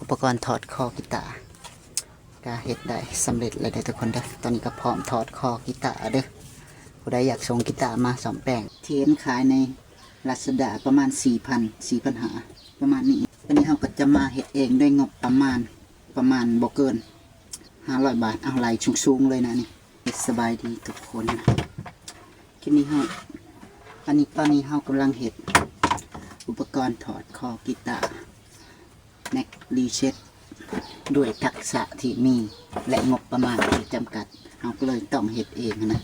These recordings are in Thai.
อุปกรณ์ถอดคอกีตาร์ก็เฮ็ดได้สำเร็จเลยเด้อทุกคนเด้อตอนนี้ก็พร้อมถอดคอกีตาร์เด้อผู้ใดอยากส่งกีตาร์มาซ่อมแปลงที่เห็นขายในลาซาด้าประมาณ 4,000 หาประมาณนี้วันนี้เราก็จะมาเฮ็ดเองด้วยงบประมาณบ่เกิน500 บาทเอาไหลสูงๆเลยนะนี่สบายดีทุกคนนะคลิปนี้ตอนนี้เรากำลังเฮ็ดอุปกรณ์ถอดคอกีตาร์แน็กรีเช็ดด้วยทักษะที่มีและงบประมาณที่จำกัดเราก็เลยต้องเฮ็ดเองนะ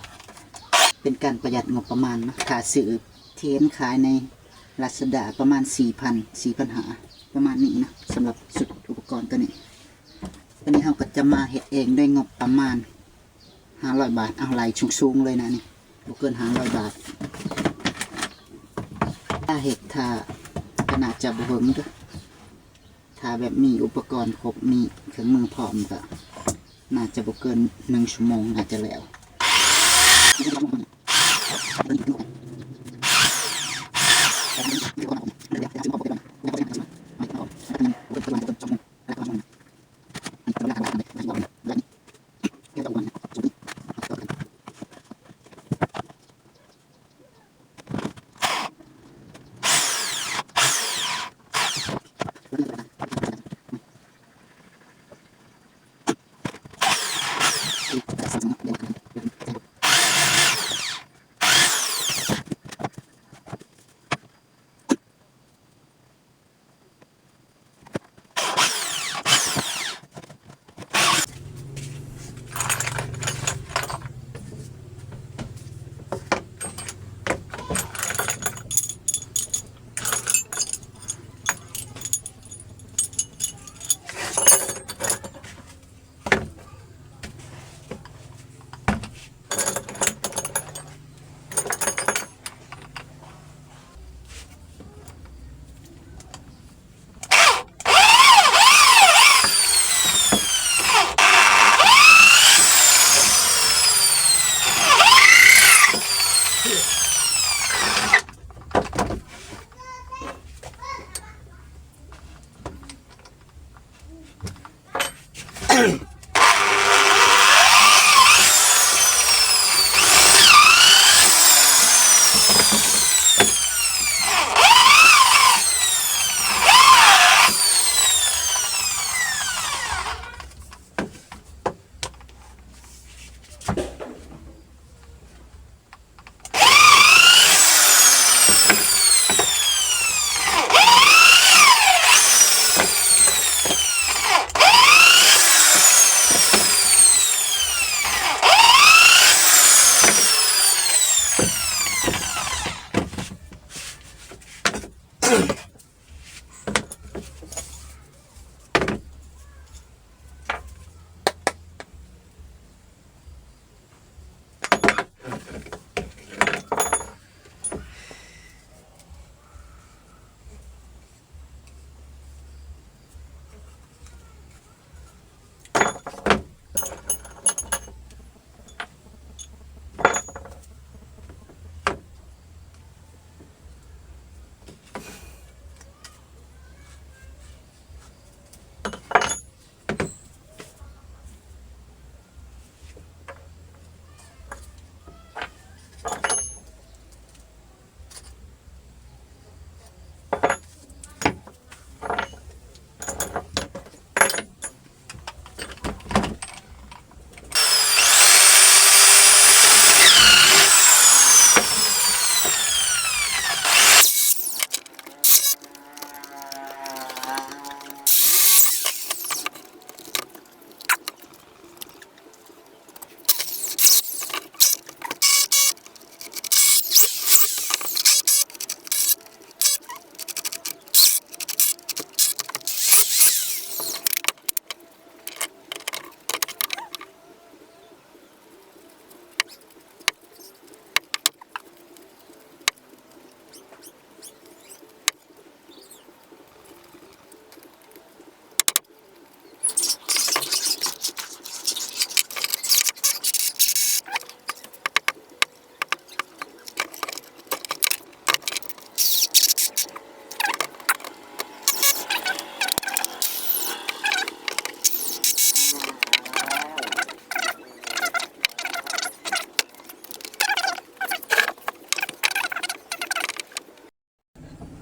เป็นการประหยัดงบประมาณนะค่าซื้อที่เห็นขายในลาซาด้าประมาณ 4,000 หาประมาณนี้นะสำหรับสุดอุปกรณ์ตัวนี้วันนี้เราก็จะมาเฮ็ดเองด้วยงบประมาณ500 บาทเอาไหลสูงๆเลยนะนี่บ่เกิน500 บาทถ้าเฮ็ดถ้าขนาดจะบ่เบิ่งเด้อถ้าแบบมีอุปกรณ์ครบมีเครื่องมือพร้อมก็น่าจะบ่เกิน1 ชั่วโมงน่าจะแล้ว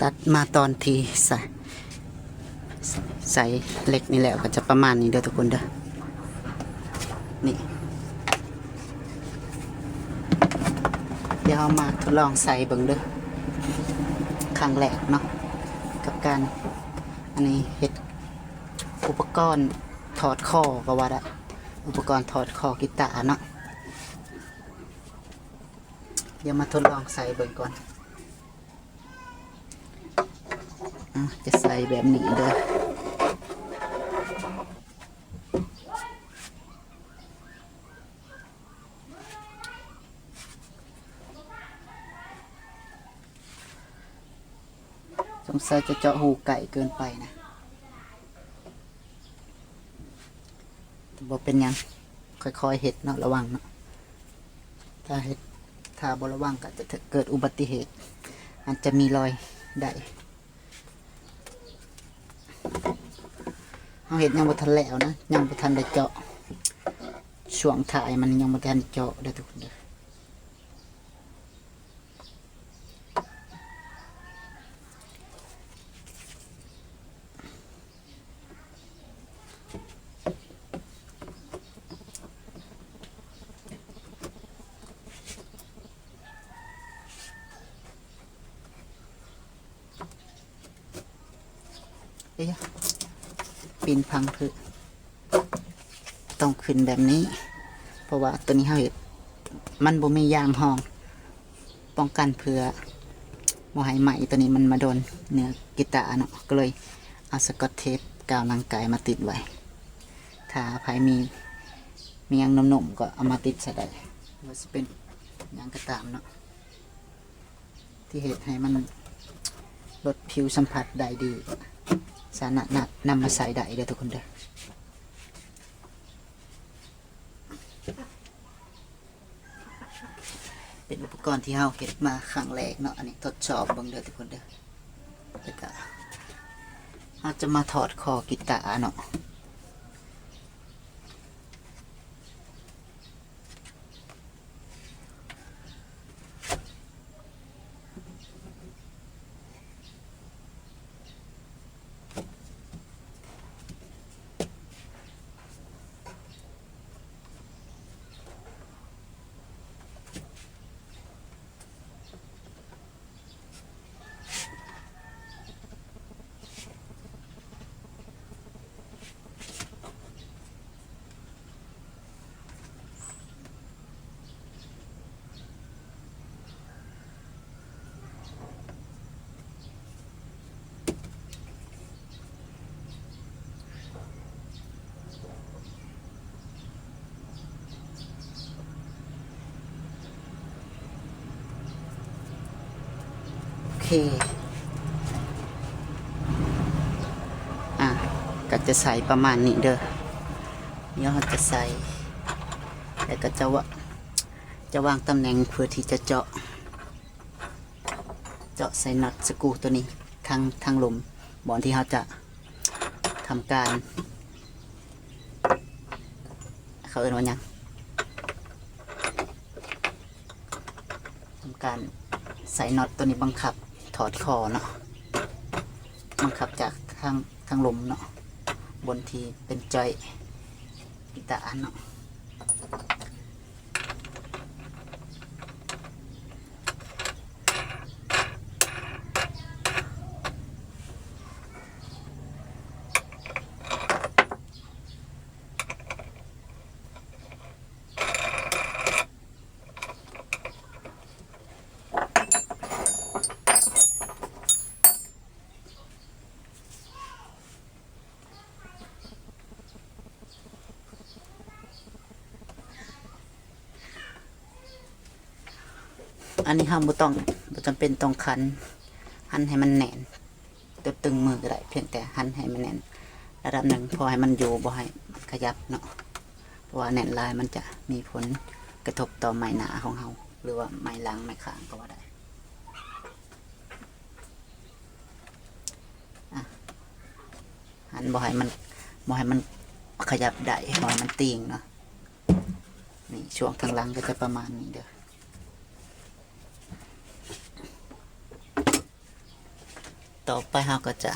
ตัดมาตอนที่ใส่เหล็กนี่แหละก็จะประมาณนี้เด้อทุกคนเด้อนี่เดี๋ยวเอามาทดลองใส่เบิ่งเด้อครั้งแรกเนาะกับการอันนี้เฮ็ดอุปกรณ์ถอดคอก็ว่าได้อุปกรณ์ถอดคอกีตาร์เนาะเดี๋ยวมาทดลองใส่เบิ่งก่อนจะใส่แบบนี้เด้อสงสัยจะเจาะหูไก่เกินไปนะแต่บ่เป็นยังค่อยๆเห็ดเนาะระวังเนาะถ้าบ่ระวังก็จะเกิดอุบัติเหตุอาจจะมีรอยได้เอาเห็ดยังบ่ทันแล้วนะยังบ่ทันได้เจาะช่วงถ่ายมันยังบ่ทันเจาะได้ทุกคนเด้อปีนพังคือต้องขึ้นแบบนี้เพราะว่าตัวนี้เฮาเห็ดมันบ่มียางห้องป้องกันเพื่อบ่ให้ไหมตัวนี้มันมาโดนเนื้อกีตาร์เนาะก็เลยเอาสกอตเทปกาวหนังไก่มาติดไว้ถ้าใครมียางนุ่มๆก็เอามาติดใส่ได้ว่าจะเป็นยางก็ตามเนาะที่เห็ดให้มันลดผิวสัมผัสได้ดีสาระนำมาใส่ได้เด้อทุกคนเด้อเป็นอุปกรณ์ที่เราเก็บมาครั้งแรกเนาะอันนี้ทดสอบเบิ่งเด้อทุกคนเด้อแล้วก็เราจะมาถอดคอกีตาร์เนาะโอเคก็จะใส่ประมาณนี้เด้อเดี๋ยวเราจะใส่แล้วก็จะวางตำแหน่งเพื่อที่จะเจาะใส่น็อตสกรูตัวนี้ทางลมบอนที่เราจะทำการเขาเรียกว่ายังทำการใส่น็อตตัวนี้บังคับถอดคอเนาะบังคับจากทางลมเนาะบนที่เป็นจอยกีตาร์เนาะอันนี้ห้ามบ่จำเป็นต้องหันให้มันแน่นตัวตึงมือก็ได้เพียงแต่หันให้มันแน่นระดับหนึ่งพอให้มันอยู่บ่ให้มันขยับเนาะเพราะว่าแน่นลายมันจะมีผลกระทบต่อไม้หนาของเราหรือว่าไม้หลังไม้ข้างก็ว่าได้หันบ่ให้มันขยับได้บ่ให้มันติ่งเนาะนี่ช่วงทางหลังก็จะประมาณนี้เด้อ ต่อไปเราก็จะ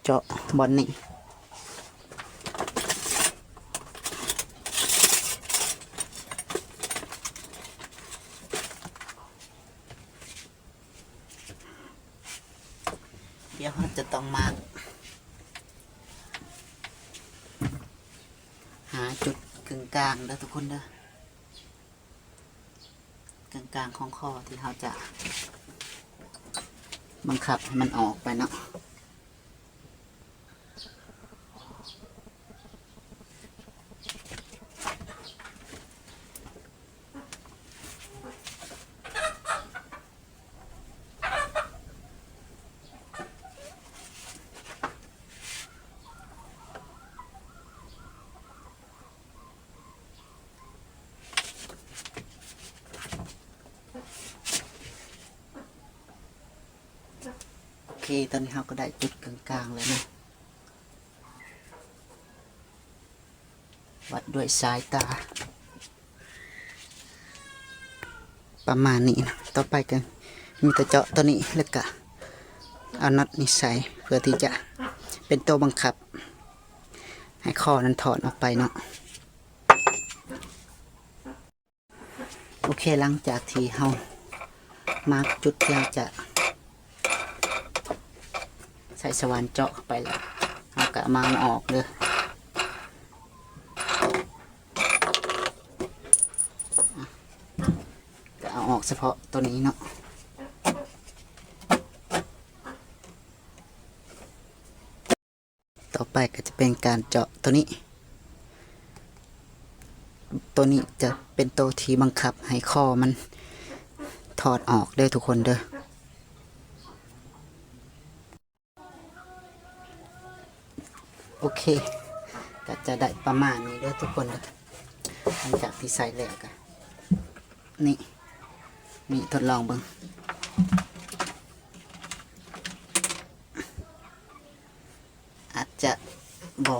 เจาะบอลนี่เดี๋ยวเราจะต้องมาหาจุดกึ่งกลางเด้อทุกคนเด้อกึ่งกลางของคอที่เราจะบังคับให้มันออกไปเนาะโอเคตอนนี้เราก็ได้จุดกลางๆแล้วนะวัดด้วยสายตาประมาณนี้นะต่อไปกันมีแต่เจาะตัวนี้แล้วก็เอาน็อตนี้ใส่เพื่อที่จะเป็นตัวบังคับให้ข้อนั้นถอดออกไปเนาะโอเคหลังจากที่เรามาร์กจุดที่เราจะใส่สว่านเจาะเข้าไปแล้วเราก็มาออกเลยก็เอาออกเฉพาะตัวนี้เนาะต่อไปก็จะเป็นการเจาะตัวนี้จะเป็นตัวที่บังคับให้ข้อมันถอดออกเด้อทุกคนเด้อโอเคก็จะได้ประมาณนี้เด้อทุกคนเด้อหลังจากที่ใส่แล้วกันนี่ทดลองเบิ่งอาจจะบ่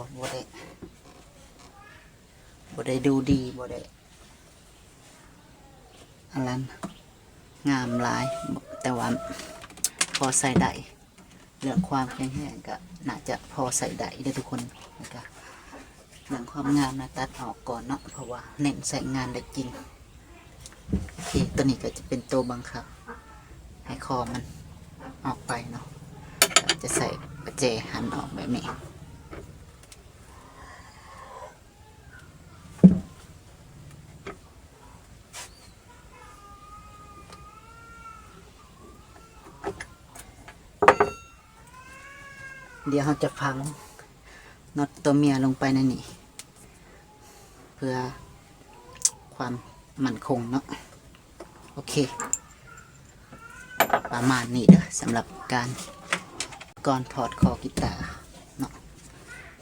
ได้ดูดีบ่ได้อันนั้นงามหลายแต่ว่าพอใส่ได้เรื่องความแข็งแรงก็น่าจะพอใส่ได้ได้ทุกคนนะครับเรื่องความงามนะตัดออกก่อนเนาะเพราะว่าเน้นใส่งานได้จริงโอเคตัวนี้ก็จะเป็นตัวบังคับให้คอมันออกไปเนาะจะใส่ประแจหันออกแบบนี้เดี๋ยวเราจะพังน็อตตัวเมียลงไปในนี้เพื่อความมั่นคงเนาะโอเคประมาณนี้เด้อสำหรับการก่อนถอดคอกีตาร์เนาะ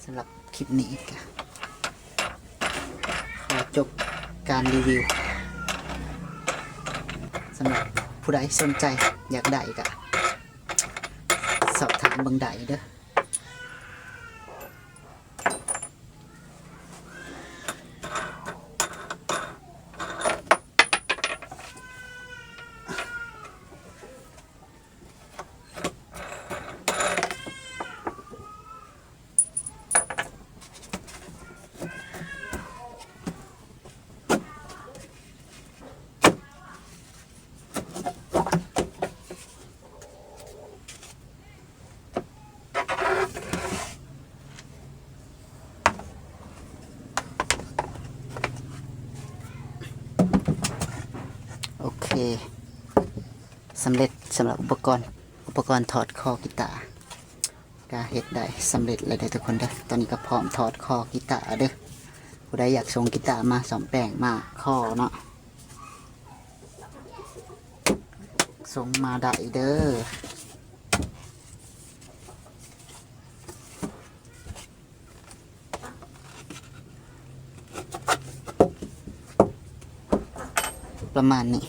สำหรับคลิปนี้ก็ขอจบการรีวิวสำหรับผู้ใดสนใจอยากได้ก็สอบถามเบิ่งได้เด้อโอเคสำเร็จสำหรับอุปกรณ์ถอดคอกีตาร์ก็เฮ็ดได้สำเร็จเลยเด้อทุกคนเด้อตอนนี้ก็พร้อมถอดคอกีตาร์เด้อผู้ใดอยากส่งกีตาร์มาซ่อมแปลงมาข้อเนาะส่งมาได้เด้อประมาณนี้